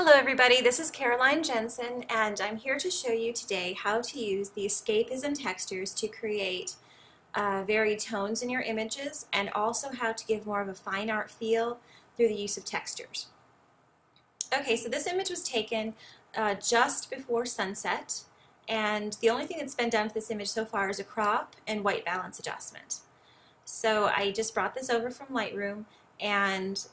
Hello everybody, this is Caroline Jensen and I'm here to show you today how to use the Escapism textures to create varied tones in your images and also how to give more of a fine art feel through the use of textures. Okay, so this image was taken just before sunset, and the only thing that's been done to this image so far is a crop and white balance adjustment. So I just brought this over from Lightroom and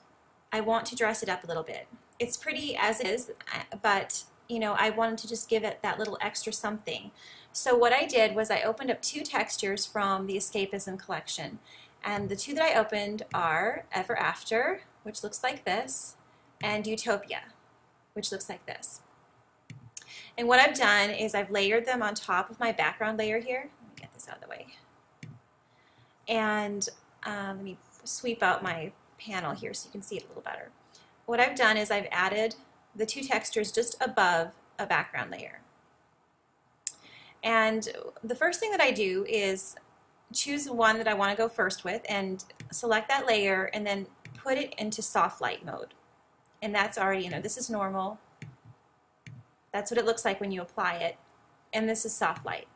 I want to dress it up a little bit. It's pretty as is, but I wanted to just give it that little extra something. So what I did was I opened up two textures from the Escapism collection, and the two that I opened are Ever After, which looks like this, and Utopia, which looks like this. And what I've done is I've layered them on top of my background layer here. Let me get this out of the way. And let me sweep out my panel here so you can see it a little better. What I've done is I've added the two textures just above a background layer. And the first thing that I do is choose the one that I want to go first with and select that layer and then put it into soft light mode. And that's already, this is normal. That's what it looks like when you apply it. And this is soft light.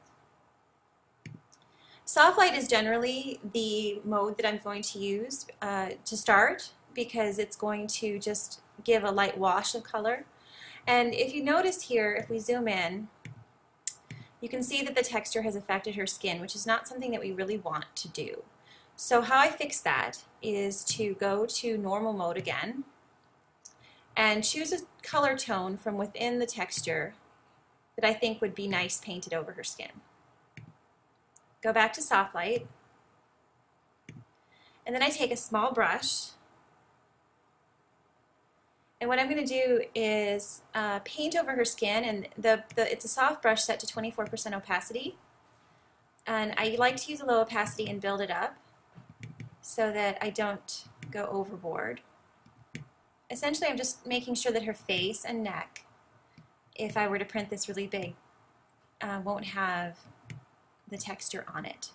Soft light is generally the mode that I'm going to use to start, because it's going to just give a light wash of color. And if you notice here, if we zoom in, you can see that the texture has affected her skin, which is not something that we really want to do. So how I fix that is to go to normal mode again and choose a color tone from within the texture that I think would be nice painted over her skin. Go back to soft light, and then I take a small brush, and what I'm going to do is paint over her skin, and it's a soft brush set to 24% opacity, and I like to use a low opacity and build it up so that I don't go overboard. Essentially, I'm just making sure that her face and neck, if I were to print this really big, won't have the texture on it.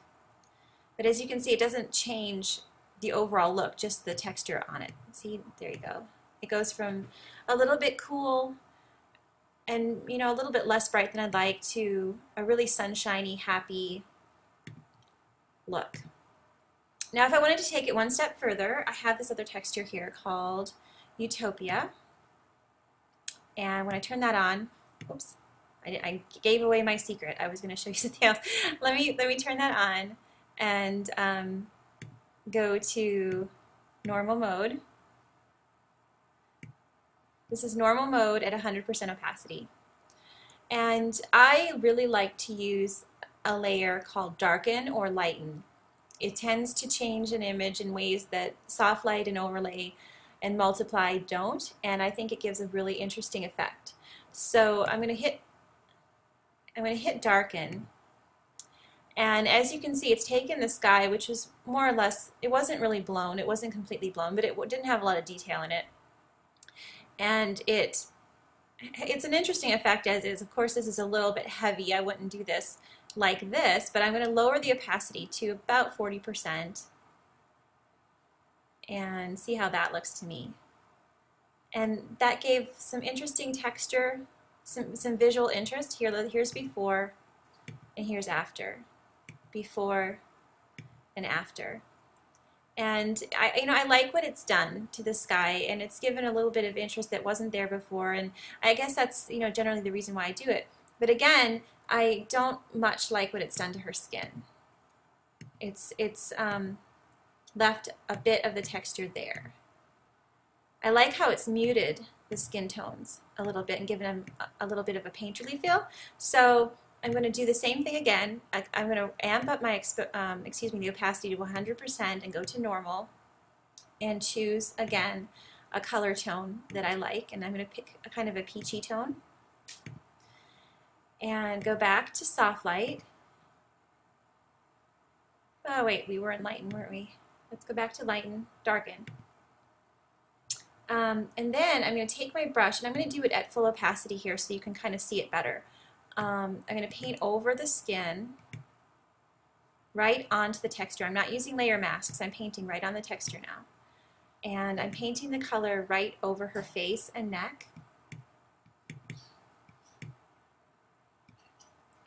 But as you can see, it doesn't change the overall look, just the texture on it. See, there you go. It goes from a little bit cool and a little bit less bright than I'd like to a really sunshiny, happy look. Now if I wanted to take it one step further, I have this other texture here called Utopia. And when I turn that on, oops, I gave away my secret. I was going to show you something else. Let me turn that on and go to normal mode. This is normal mode at 100% opacity. And I really like to use a layer called Darken or Lighten. It tends to change an image in ways that soft light and overlay and multiply don't, and I think it gives a really interesting effect. So I'm going to hit Darken, and as you can see, it's taken the sky, which was more or less, it wasn't really blown, it wasn't completely blown, but it didn't have a lot of detail in it. And it's an interesting effect as is. Of course, this is a little bit heavy. I wouldn't do this like this, but I'm going to lower the opacity to about 40% and see how that looks to me. And that gave some interesting texture, some visual interest. Here's before and here's after. Before and after. And I like what it's done to the sky, and it's given a little bit of interest that wasn't there before, and I guess that's generally the reason why I do it. But again, I don't much like what it's done to her skin. It's left a bit of the texture there. I like how it's muted the skin tones a little bit and given them a little bit of a painterly feel. So I'm going to do the same thing again. I'm going to amp up my the opacity to 100% and go to normal and choose again a color tone that I like, and I'm going to pick a kind of a peachy tone and go back to soft light. Oh wait, we were in Lighten, weren't we? Let's go back to Lighten, Darken. And then I'm going to take my brush and I'm going to do it at full opacity here so you can kind of see it better. I'm going to paint over the skin right onto the texture. I'm not using layer masks, I'm painting right on the texture now. And I'm painting the color right over her face and neck.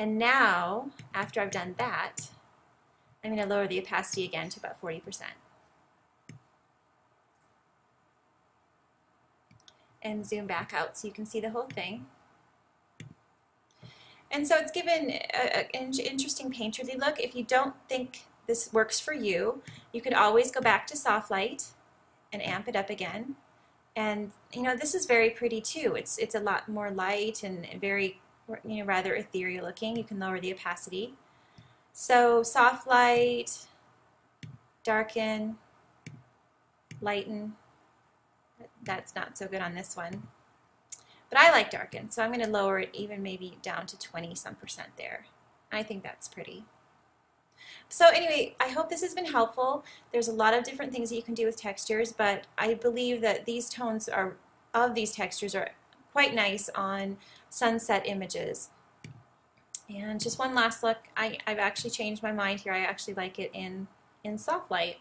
And now, after I've done that, I'm going to lower the opacity again to about 40%. And zoom back out so you can see the whole thing. And so it's given an interesting painterly look. If you don't think this works for you, you could always go back to soft light and amp it up again. And you know, this is very pretty too. It's a lot more light and very, you know, rather ethereal looking. You can lower the opacity. So soft light, darken, lighten. That's not so good on this one. But I like darken, so I'm going to lower it even maybe down to 20-some% there. I think that's pretty. So anyway, I hope this has been helpful. There's a lot of different things that you can do with textures, but I believe that these tones of these textures are quite nice on sunset images. And just one last look. I've actually changed my mind here. I actually like it in soft light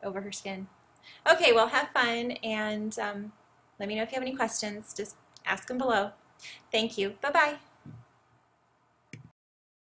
over her skin. Okay, well, have fun, and let me know if you have any questions. Just ask them below. Thank you. Bye-bye.